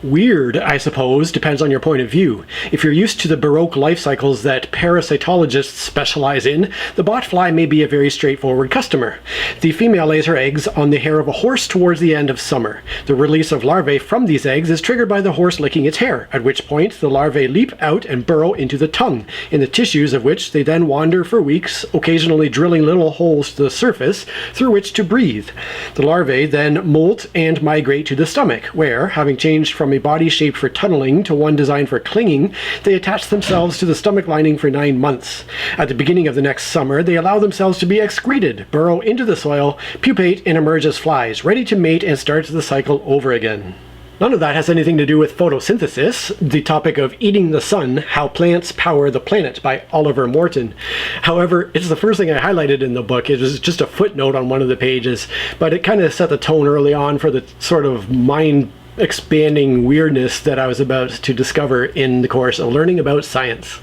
Weird, I suppose, depends on your point of view. If you're used to the Baroque life cycles that parasitologists specialize in, the botfly may be a very straightforward customer. The female lays her eggs on the hair of a horse towards the end of summer. The release of larvae from these eggs is triggered by the horse licking its hair, at which point the larvae leap out and burrow into the tongue, in the tissues of which they then wander for weeks, occasionally drilling little holes to the surface through which to breathe. The larvae then molt and migrate to the stomach, where, having changed from a body shaped for tunneling to one designed for clinging, they attach themselves to the stomach lining for 9 months. At the beginning of the next summer, they allow themselves to be excreted, burrow into the soil, pupate, and emerge as flies, ready to mate and start the cycle over again. None of that has anything to do with photosynthesis, the topic of eating the sun, how plants power the planet by Oliver Morton. However, it's the first thing I highlighted in the book. It was just a footnote on one of the pages, but it kind of set the tone early on for the sort of mind-expanding weirdness that I was about to discover in the course of learning about science.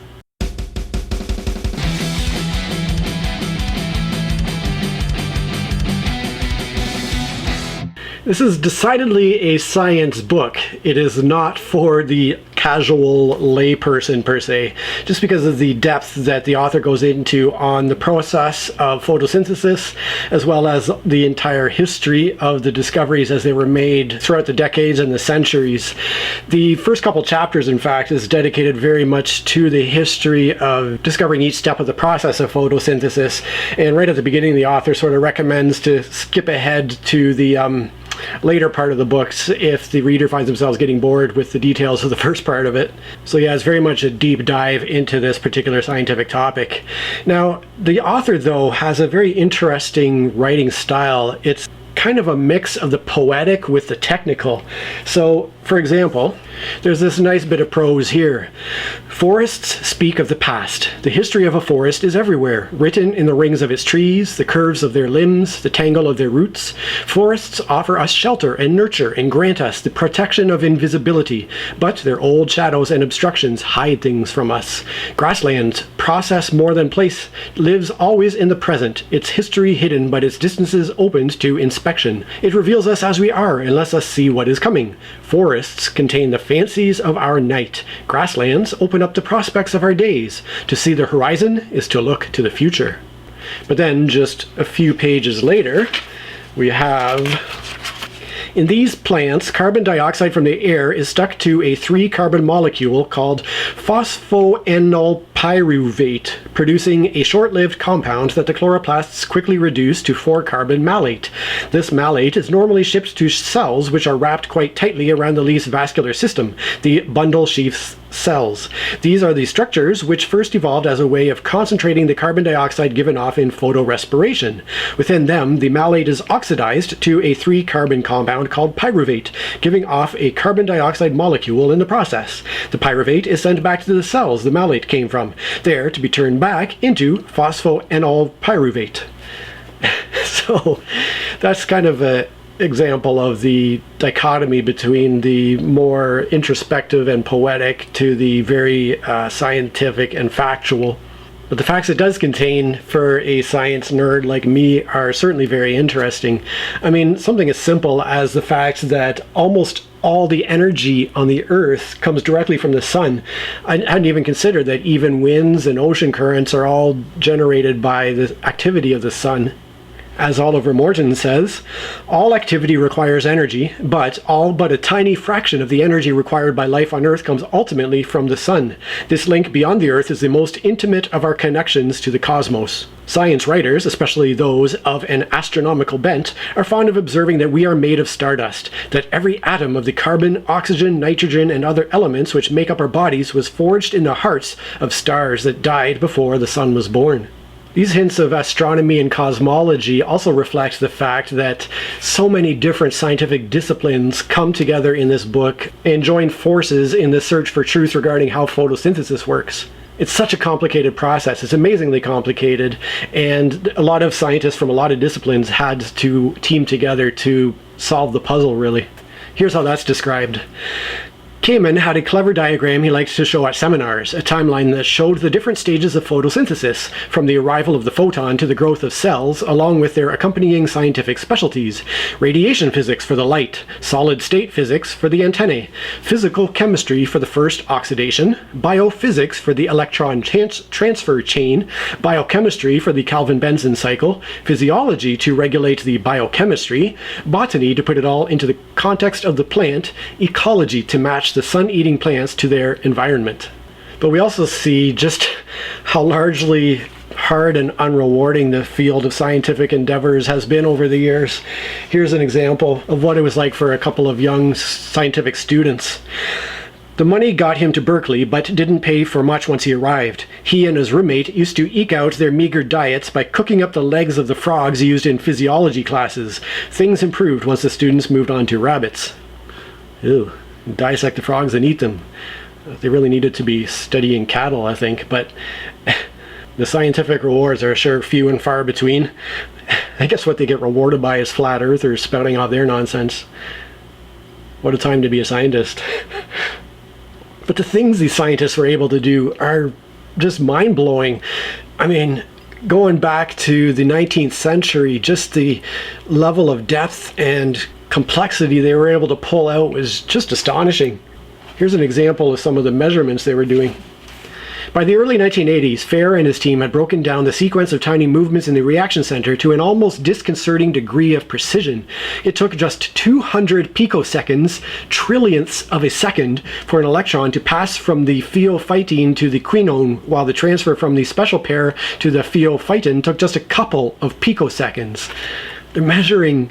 This is decidedly a science book. It is not for the casual layperson per se, just because of the depth that the author goes into on the process of photosynthesis, as well as the entire history of the discoveries as they were made throughout the decades and the centuries. The first couple chapters, in fact, is dedicated very much to the history of discovering each step of the process of photosynthesis, and right at the beginning the author sort of recommends to skip ahead to the later part of the books if the reader finds themselves getting bored with the details of the first part of it. So yeah, it's very much a deep dive into this particular scientific topic. Now, the author, though, has a very interesting writing style. It's kind of a mix of the poetic with the technical. So, for example, there's this nice bit of prose here. Forests speak of the past. The history of a forest is everywhere, written in the rings of its trees, the curves of their limbs, the tangle of their roots. Forests offer us shelter and nurture and grant us the protection of invisibility, but their old shadows and obstructions hide things from us. Grassland, process more than place, lives always in the present, its history hidden but its distances opened to inspection. It reveals us as we are and lets us see what is coming. Forests contain the fancies of our night. Grasslands open up the prospects of our days. To see the horizon is to look to the future. But then, just a few pages later, we have: in these plants, carbon dioxide from the air is stuck to a 3-carbon molecule called phosphoenolpyruvate, producing a short-lived compound that the chloroplasts quickly reduce to 4-carbon malate. This malate is normally shipped to cells which are wrapped quite tightly around the leaf's vascular system, the bundle sheath cells. These are the structures which first evolved as a way of concentrating the carbon dioxide given off in photorespiration. Within them, the malate is oxidized to a 3-carbon compound called pyruvate, giving off a carbon dioxide molecule in the process. The pyruvate is sent back to the cells the malate came from, there to be turned back into phosphoenolpyruvate. So that's kind of a example of the dichotomy between the more introspective and poetic to the very scientific and factual. But the facts it does contain for a science nerd like me are certainly very interesting. I mean, something as simple as the fact that almost all the energy on the Earth comes directly from the sun. I hadn't even considered that even winds and ocean currents are all generated by the activity of the sun. As Oliver Morton says, all activity requires energy, but all but a tiny fraction of the energy required by life on Earth comes ultimately from the sun. This link beyond the Earth is the most intimate of our connections to the cosmos. Science writers, especially those of an astronomical bent, are fond of observing that we are made of stardust, that every atom of the carbon, oxygen, nitrogen, and other elements which make up our bodies was forged in the hearts of stars that died before the sun was born. These hints of astronomy and cosmology also reflect the fact that so many different scientific disciplines come together in this book and join forces in the search for truth regarding how photosynthesis works. It's such a complicated process. It's amazingly complicated, and a lot of scientists from a lot of disciplines had to team together to solve the puzzle, really. Here's how that's described. Kamen had a clever diagram he liked to show at seminars, a timeline that showed the different stages of photosynthesis, from the arrival of the photon to the growth of cells, along with their accompanying scientific specialties: radiation physics for the light, solid-state physics for the antennae, physical chemistry for the first oxidation, biophysics for the electron transfer chain, biochemistry for the Calvin-Benson cycle, physiology to regulate the biochemistry, botany to put it all into the context of the plant, ecology to match the sun-eating plants to their environment. But we also see just how largely hard and unrewarding the field of scientific endeavors has been over the years. Here's an example of what it was like for a couple of young scientific students. The money got him to Berkeley, but didn't pay for much once he arrived. He and his roommate used to eke out their meager diets by cooking up the legs of the frogs used in physiology classes. Things improved once the students moved on to rabbits. Ew. Dissect the frogs and eat them. They really needed to be studying cattle, I think, but the scientific rewards are sure few and far between. I guess what they get rewarded by is flat earthers spouting off their nonsense. What a time to be a scientist. But the things these scientists were able to do are just mind-blowing. I mean, going back to the 19th century, just the level of depth and complexity they were able to pull out was just astonishing. Here's an example of some of the measurements they were doing. By the early 1980s, Fair and his team had broken down the sequence of tiny movements in the reaction center to an almost disconcerting degree of precision. It took just 200 picoseconds, trillionths of a second, for an electron to pass from the pheophytene to the quinone, while the transfer from the special pair to the pheophytin took just a couple of picoseconds. They're measuring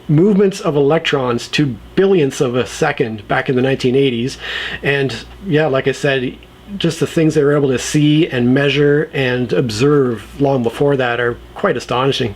movements of electrons to billionths of a second back in the 1980s. And yeah, like I said, just the things they were able to see and measure and observe long before that are quite astonishing.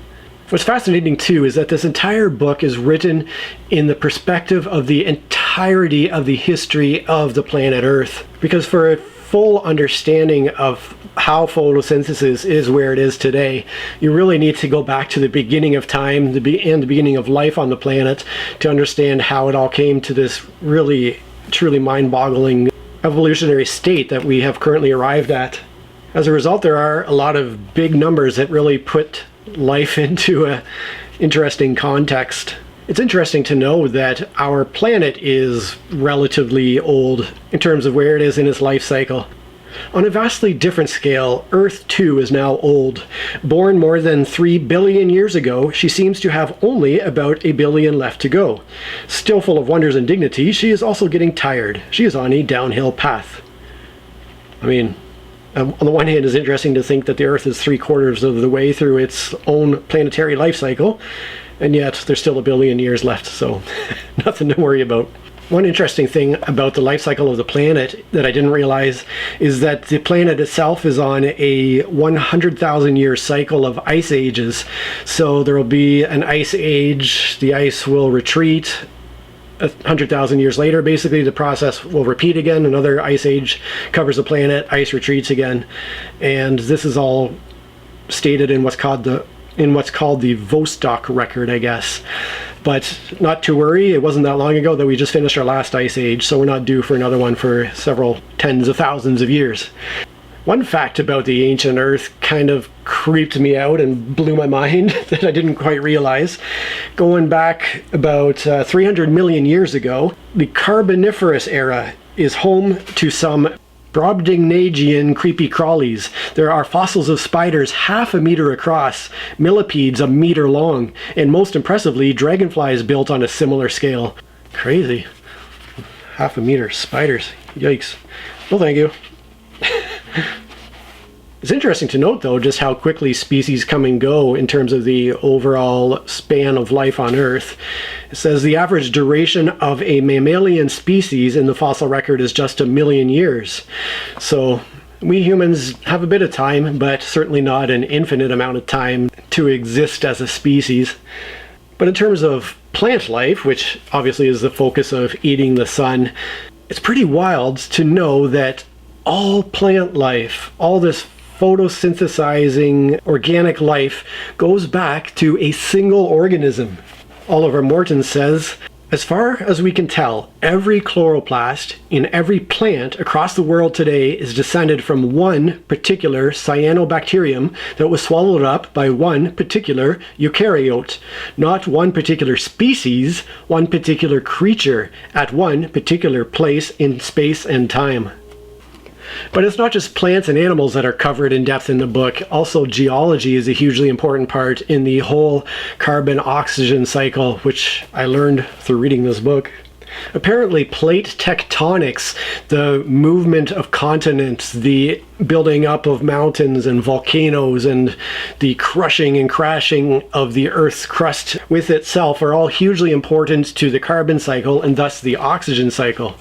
What's fascinating too is that this entire book is written in the perspective of the entirety of the history of the planet Earth. Because for a full understanding of how photosynthesis is where it is today, you really need to go back to the beginning of time and the beginning of life on the planet to understand how it all came to this really, truly mind-boggling evolutionary state that we have currently arrived at. As a result, there are a lot of big numbers that really put life into an interesting context. It's interesting to know that our planet is relatively old in terms of where it is in its life cycle. On a vastly different scale, Earth too is now old. Born more than 3 billion years ago, she seems to have only about a billion left to go. Still full of wonders and dignity, she is also getting tired. She is on a downhill path. I mean, on the one hand, it's interesting to think that the Earth is 3/4 of the way through its own planetary life cycle, and yet there's still a billion years left, so nothing to worry about. One interesting thing about the life cycle of the planet that I didn't realize is that the planet itself is on a 100,000 year cycle of ice ages. So there will be an ice age, the ice will retreat. 100,000 years later, basically, the process will repeat again. Another ice age covers the planet, ice retreats again. And this is all stated in what's called the Vostok record, I guess. But not to worry, it wasn't that long ago that we just finished our last ice age, so we're not due for another one for several tens of thousands of years. One fact about the ancient Earth kind of creeped me out and blew my mind that I didn't quite realize. Going back about 300 million years ago, the Carboniferous era is home to some Brobdingnagian creepy crawlies. There are fossils of spiders 1/2 meter across, millipedes 1 meter long, and most impressively, dragonflies built on a similar scale. Crazy. 1/2 meter spiders. Yikes. Well, thank you. It's interesting to note, though, just how quickly species come and go in terms of the overall span of life on Earth. It says the average duration of a mammalian species in the fossil record is just 1 million years. So we humans have a bit of time, but certainly not an infinite amount of time to exist as a species. But in terms of plant life, which obviously is the focus of eating the sun, it's pretty wild to know that all plant life, all this photosynthesizing organic life, goes back to a single organism. Oliver Morton says, As far as we can tell, every chloroplast in every plant across the world today is descended from one particular cyanobacterium that was swallowed up by one particular eukaryote. Not one particular species, one particular creature at one particular place in space and time. But it's not just plants and animals that are covered in depth in the book. Also, geology is a hugely important part in the whole carbon-oxygen cycle, which I learned through reading this book. Apparently, plate tectonics, the movement of continents, the building up of mountains and volcanoes, and the crushing and crashing of the Earth's crust with itself are all hugely important to the carbon cycle and thus the oxygen cycle.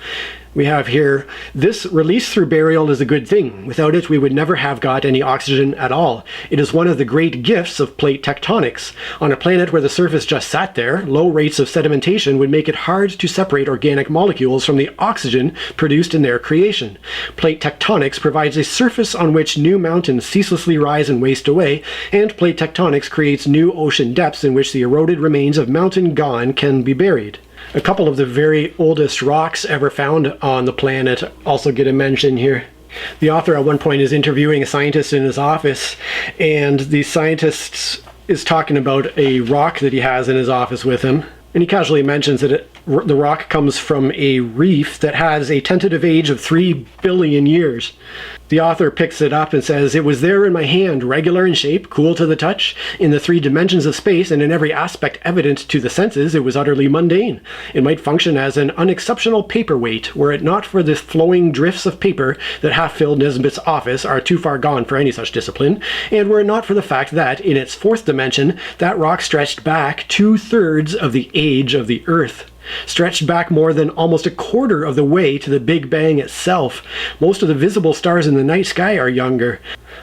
We have here, this release through burial is a good thing. Without it, we would never have got any oxygen at all. It is one of the great gifts of plate tectonics. On a planet where the surface just sat there, low rates of sedimentation would make it hard to separate organic molecules from the oxygen produced in their creation. Plate tectonics provides a surface on which new mountains ceaselessly rise and waste away, and plate tectonics creates new ocean depths in which the eroded remains of mountain gone can be buried. A couple of the very oldest rocks ever found on the planet also get a mention here. The author at one point is interviewing a scientist in his office, and the scientist is talking about a rock that he has in his office with him. And he casually mentions that the rock comes from a reef that has a tentative age of 3 billion years. The author picks it up and says, "It was there in my hand, regular in shape, cool to the touch, in the 3 dimensions of space, and in every aspect evident to the senses, it was utterly mundane. It might function as an unexceptional paperweight, were it not for the flowing drifts of paper that half filled Nesbitt's office are too far gone for any such discipline, and were it not for the fact that, in its 4th dimension, that rock stretched back 2/3 of the age of the Earth. Stretched back more than almost a quarter of the way to the Big Bang itself. Most of the visible stars in the night sky are younger."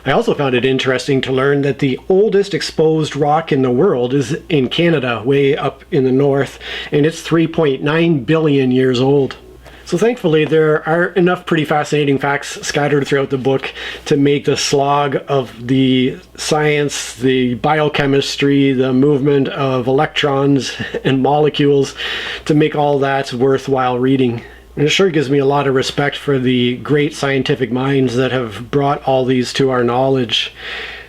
I also found it interesting to learn that the oldest exposed rock in the world is in Canada, way up in the north, and it's 3.9 billion years old. So thankfully there are enough pretty fascinating facts scattered throughout the book to make the slog of the science, the biochemistry, the movement of electrons and molecules, to make all that worthwhile reading. And it sure gives me a lot of respect for the great scientific minds that have brought all these to our knowledge.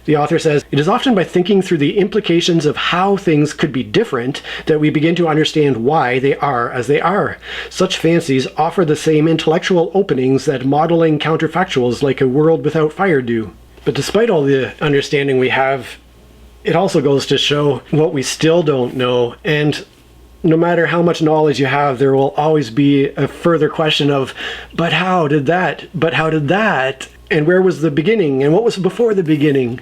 The author says, "It is often by thinking through the implications of how things could be different that we begin to understand why they are as they are. Such fancies offer the same intellectual openings that modeling counterfactuals like a world without fire do." But despite all the understanding we have, it also goes to show what we still don't know, and no matter how much knowledge you have, there will always be a further question of, but how did that? But how did that? And where was the beginning? And what was before the beginning?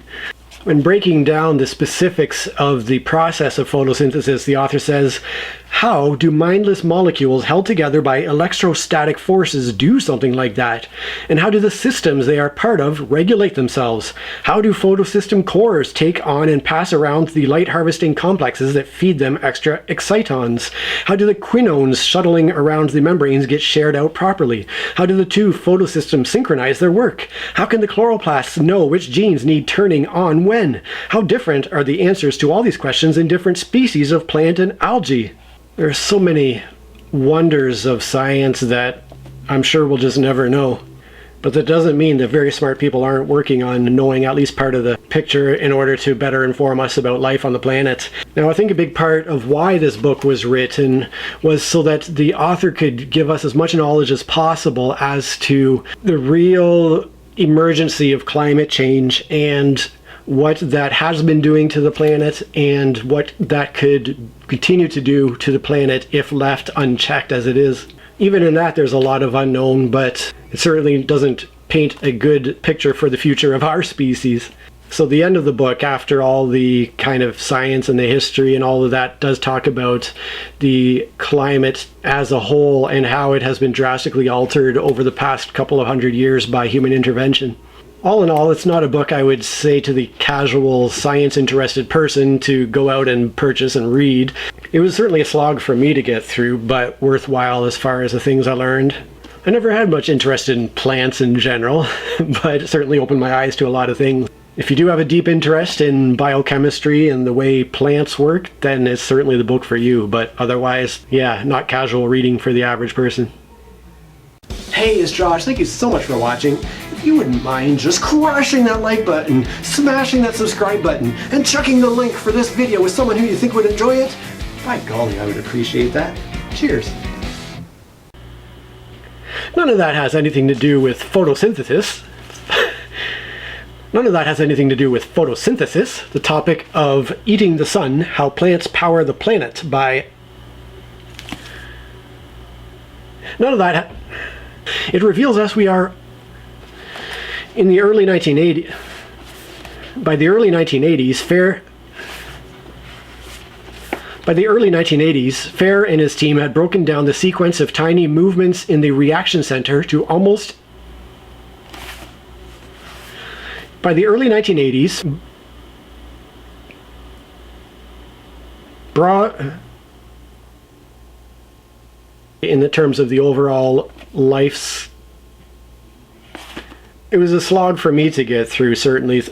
When breaking down the specifics of the process of photosynthesis, the author says, "How do mindless molecules held together by electrostatic forces do something like that? And how do the systems they are part of regulate themselves? How do photosystem cores take on and pass around the light harvesting complexes that feed them extra excitons? How do the quinones shuttling around the membranes get shared out properly? How do the 2 photosystems synchronize their work? How can the chloroplasts know which genes need turning on when? How different are the answers to all these questions in different species of plant and algae?" There are so many wonders of science that I'm sure we'll just never know. But that doesn't mean that very smart people aren't working on knowing at least part of the picture in order to better inform us about life on the planet. Now, I think a big part of why this book was written was so that the author could give us as much knowledge as possible as to the real emergency of climate change and what that has been doing to the planet and what that could continue to do to the planet if left unchecked as it is. Even in that, there's a lot of unknown, but it certainly doesn't paint a good picture for the future of our species. So the end of the book, after all the kind of science and the history and all of that, does talk about the climate as a whole and how it has been drastically altered over the past couple of hundred years by human intervention. All in all, it's not a book I would say to the casual science-interested person to go out and purchase and read. It was certainly a slog for me to get through, but worthwhile as far as the things I learned. I never had much interest in plants in general, but it certainly opened my eyes to a lot of things. If you do have a deep interest in biochemistry and the way plants work, then it's certainly the book for you. But otherwise, yeah, not casual reading for the average person. Hey, it's Josh. Thank you so much for watching. If you wouldn't mind just crushing that like button, smashing that subscribe button, and chucking the link for this video with someone who you think would enjoy it, by golly, I would appreciate that. Cheers. None of that has anything to do with photosynthesis. None of that has anything to do with photosynthesis, the topic of eating the sun, how plants power the planet by... None of that... It reveals us we are... In the early 1980s... By the early 1980s, Fair and his team had broken down the sequence of tiny movements in the reaction center to almost... By the early 1980s, in the terms of the overall life's... It was a slog for me to get through, certainly.